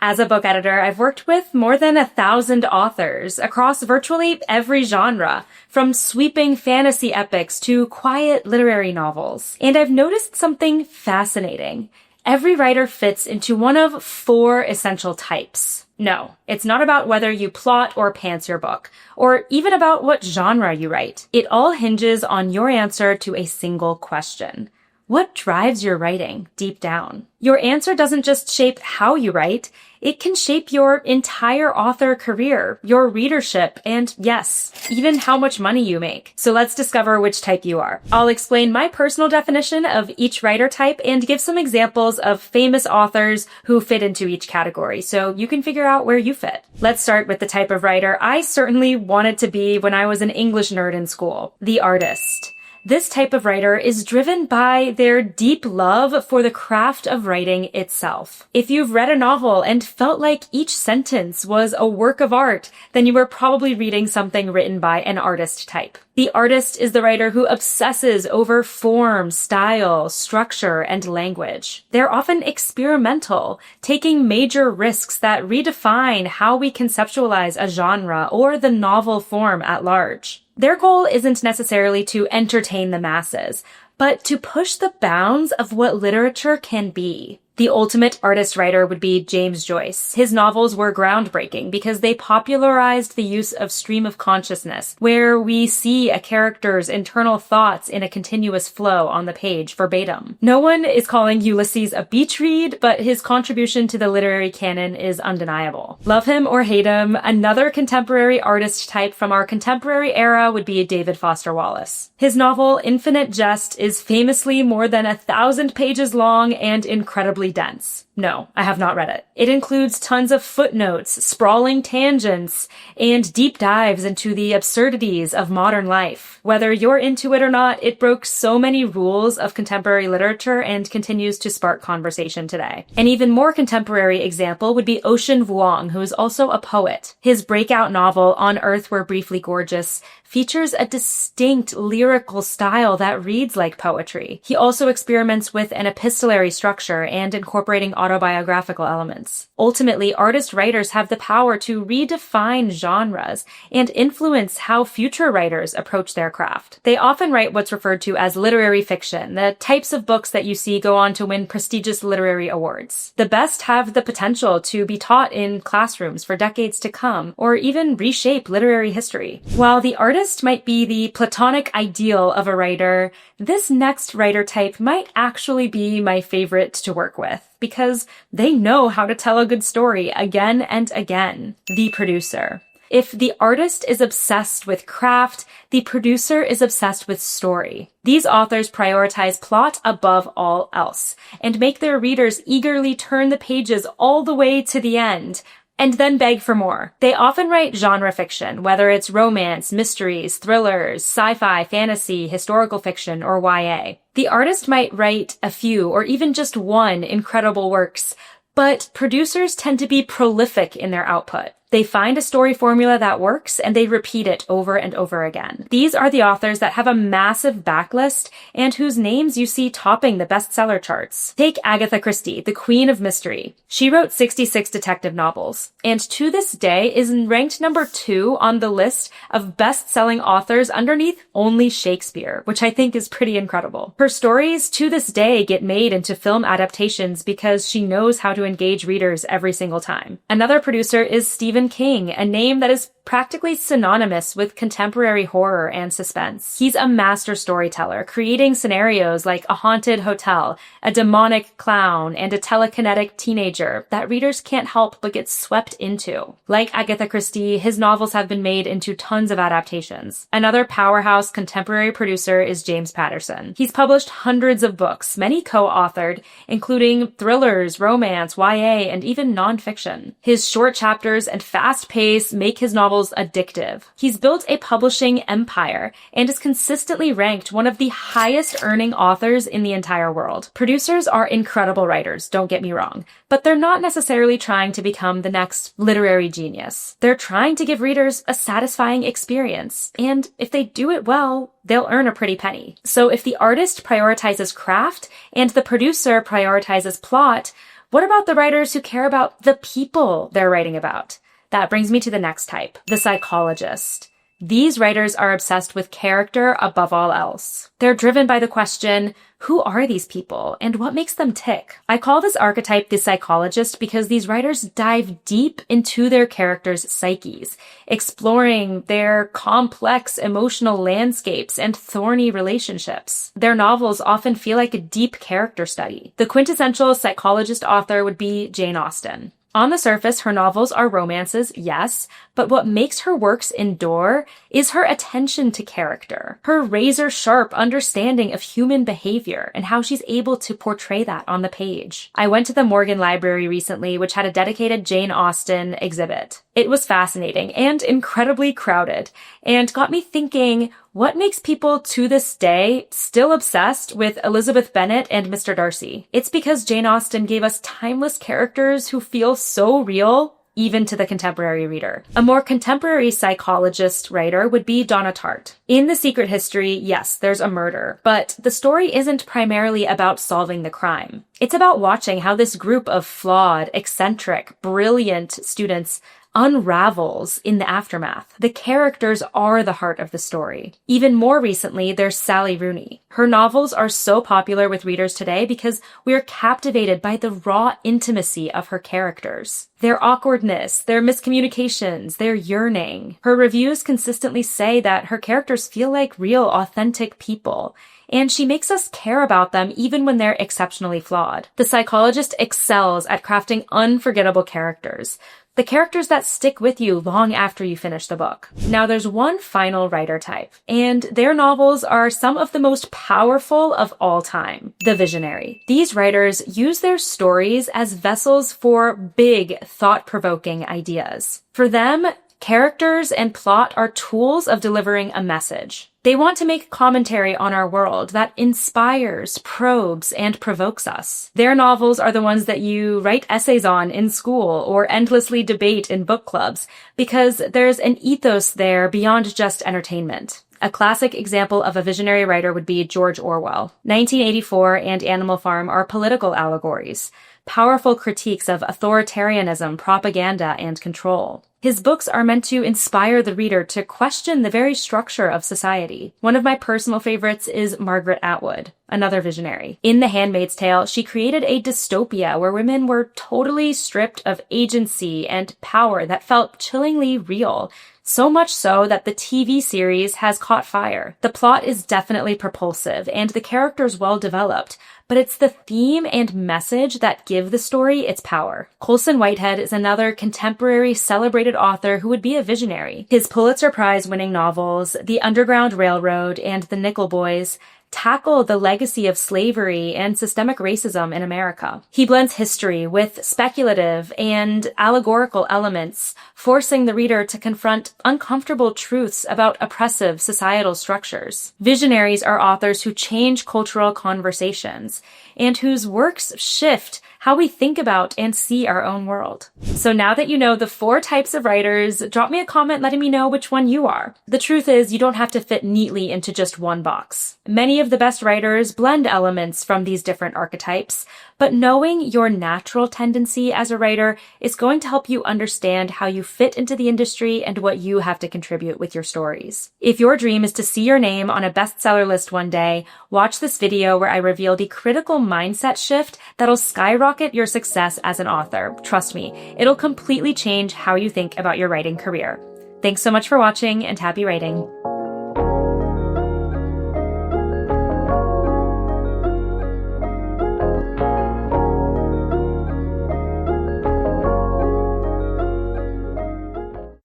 As a book editor, I've worked with more than 1,000 authors across virtually every genre, from sweeping fantasy epics to quiet literary novels. And I've noticed something fascinating. Every writer fits into one of 4 essential types. No, it's not about whether you plot or pants your book, or even about what genre you write. It all hinges on your answer to a single question. What drives your writing deep down? Your answer doesn't just shape how you write, it can shape your entire author career, your readership, and yes, even how much money you make. So let's discover which type you are. I'll explain my personal definition of each writer type and give some examples of famous authors who fit into each category, so you can figure out where you fit. Let's start with the type of writer I certainly wanted to be when I was an English nerd in school: the artist. This type of writer is driven by their deep love for the craft of writing itself. If you've read a novel and felt like each sentence was a work of art, then you were probably reading something written by an artist type. The artist is the writer who obsesses over form, style, structure, and language. They're often experimental, taking major risks that redefine how we conceptualize a genre or the novel form at large. Their goal isn't necessarily to entertain the masses, but to push the bounds of what literature can be. The ultimate artist-writer would be James Joyce. His novels were groundbreaking because they popularized the use of stream of consciousness, where we see a character's internal thoughts in a continuous flow on the page verbatim. No one is calling Ulysses a beach read, but his contribution to the literary canon is undeniable. Love him or hate him, another contemporary artist type from our contemporary era would be David Foster Wallace. His novel Infinite Jest is famously more than 1,000 pages long and incredibly dense. No, I have not read it. It includes tons of footnotes, sprawling tangents, and deep dives into the absurdities of modern life. Whether you're into it or not, it broke so many rules of contemporary literature and continues to spark conversation today. An even more contemporary example would be Ocean Vuong, who is also a poet. His breakout novel, On Earth We're Briefly Gorgeous, features a distinct lyrical style that reads like poetry. He also experiments with an epistolary structure and incorporating autobiographical elements. Ultimately, artist-writers have the power to redefine genres and influence how future writers approach their craft. They often write what's referred to as literary fiction, the types of books that you see go on to win prestigious literary awards. The best have the potential to be taught in classrooms for decades to come, or even reshape literary history. While the artist might be the platonic ideal of a writer, this next writer type might actually be my favorite to work with, because they know how to tell a good story again and again. The producer. If the artist is obsessed with craft, the producer is obsessed with story. These authors prioritize plot above all else, and make their readers eagerly turn the pages all the way to the end, and then beg for more. They often write genre fiction, whether it's romance, mysteries, thrillers, sci-fi, fantasy, historical fiction, or YA. The artist might write a few, or even just one, incredible works, but producers tend to be prolific in their output. They find a story formula that works, and they repeat it over and over again. These are the authors that have a massive backlist and whose names you see topping the bestseller charts. Take Agatha Christie, the Queen of Mystery. She wrote 66 detective novels, and to this day is ranked number 2 on the list of best-selling authors underneath only Shakespeare, which I think is pretty incredible. Her stories to this day get made into film adaptations because she knows how to engage readers every single time. Another producer is Stephen King, a name that is practically synonymous with contemporary horror and suspense. He's a master storyteller, creating scenarios like a haunted hotel, a demonic clown, and a telekinetic teenager that readers can't help but get swept into. Like Agatha Christie, his novels have been made into tons of adaptations. Another powerhouse contemporary producer is James Patterson. He's published hundreds of books, many co-authored, including thrillers, romance, YA, and even nonfiction. His short chapters and fast pace make his novels addictive. He's built a publishing empire and is consistently ranked one of the highest earning authors in the entire world. Producers are incredible writers, don't get me wrong, but they're not necessarily trying to become the next literary genius. They're trying to give readers a satisfying experience, and if they do it well, they'll earn a pretty penny. So if the artist prioritizes craft and the producer prioritizes plot, What about the writers who care about the people they're writing about? That brings me to the next type, the psychologist. These writers are obsessed with character above all else. They're driven by the question, who are these people and what makes them tick? I call this archetype the psychologist because these writers dive deep into their characters' psyches, exploring their complex emotional landscapes and thorny relationships. Their novels often feel like a deep character study. The quintessential psychologist author would be Jane Austen. On the surface, her novels are romances, yes, but what makes her works endure is her attention to character, her razor-sharp understanding of human behavior, and how she's able to portray that on the page. I went to the Morgan Library recently, which had a dedicated Jane Austen exhibit. It was fascinating and incredibly crowded, and got me thinking, what makes people to this day still obsessed with Elizabeth Bennet and Mr. Darcy? It's because Jane Austen gave us timeless characters who feel so real, even to the contemporary reader. A more contemporary psychologist writer would be Donna Tartt. In The Secret History, yes, there's a murder, but the story isn't primarily about solving the crime. It's about watching how this group of flawed, eccentric, brilliant students unravels in the aftermath. The characters are the heart of the story. Even more recently, there's Sally Rooney. Her novels are so popular with readers today because we're captivated by the raw intimacy of her characters. Their awkwardness, their miscommunications, their yearning. Her reviews consistently say that her characters feel like real, authentic people, and she makes us care about them even when they're exceptionally flawed. The psychologist excels at crafting unforgettable characters. The characters that stick with you long after you finish the book. Now there's one final writer type, and their novels are some of the most powerful of all time, the visionary. These writers use their stories as vessels for big, thought-provoking ideas. For them, characters and plot are tools of delivering a message. They want to make commentary on our world that inspires, probes, and provokes us. Their novels are the ones that you write essays on in school or endlessly debate in book clubs because there's an ethos there beyond just entertainment. A classic example of a visionary writer would be George Orwell. 1984 and Animal Farm are political allegories, powerful critiques of authoritarianism, propaganda, and control. His books are meant to inspire the reader to question the very structure of society. One of my personal favorites is Margaret Atwood, another visionary. In The Handmaid's Tale, she created a dystopia where women were totally stripped of agency and power that felt chillingly real. So much so that the TV series has caught fire. The plot is definitely propulsive and the characters well developed, but it's the theme and message that give the story its power. Colson Whitehead is another contemporary celebrated author who would be a visionary. His Pulitzer Prize-winning novels, The Underground Railroad and The Nickel Boys, tackle the legacy of slavery and systemic racism in America. He blends history with speculative and allegorical elements, forcing the reader to confront uncomfortable truths about oppressive societal structures. Visionaries are authors who change cultural conversations and whose works shift how we think about and see our own world. So now that you know the 4 types of writers, drop me a comment letting me know which one you are. The truth is, you don't have to fit neatly into just one box. Many of the best writers blend elements from these different archetypes, but knowing your natural tendency as a writer is going to help you understand how you fit into the industry and what you have to contribute with your stories. If your dream is to see your name on a bestseller list one day, watch this video where I reveal the critical mindset shift that'll skyrocket your success as an author. Trust me, it'll completely change how you think about your writing career. Thanks so much for watching and happy writing.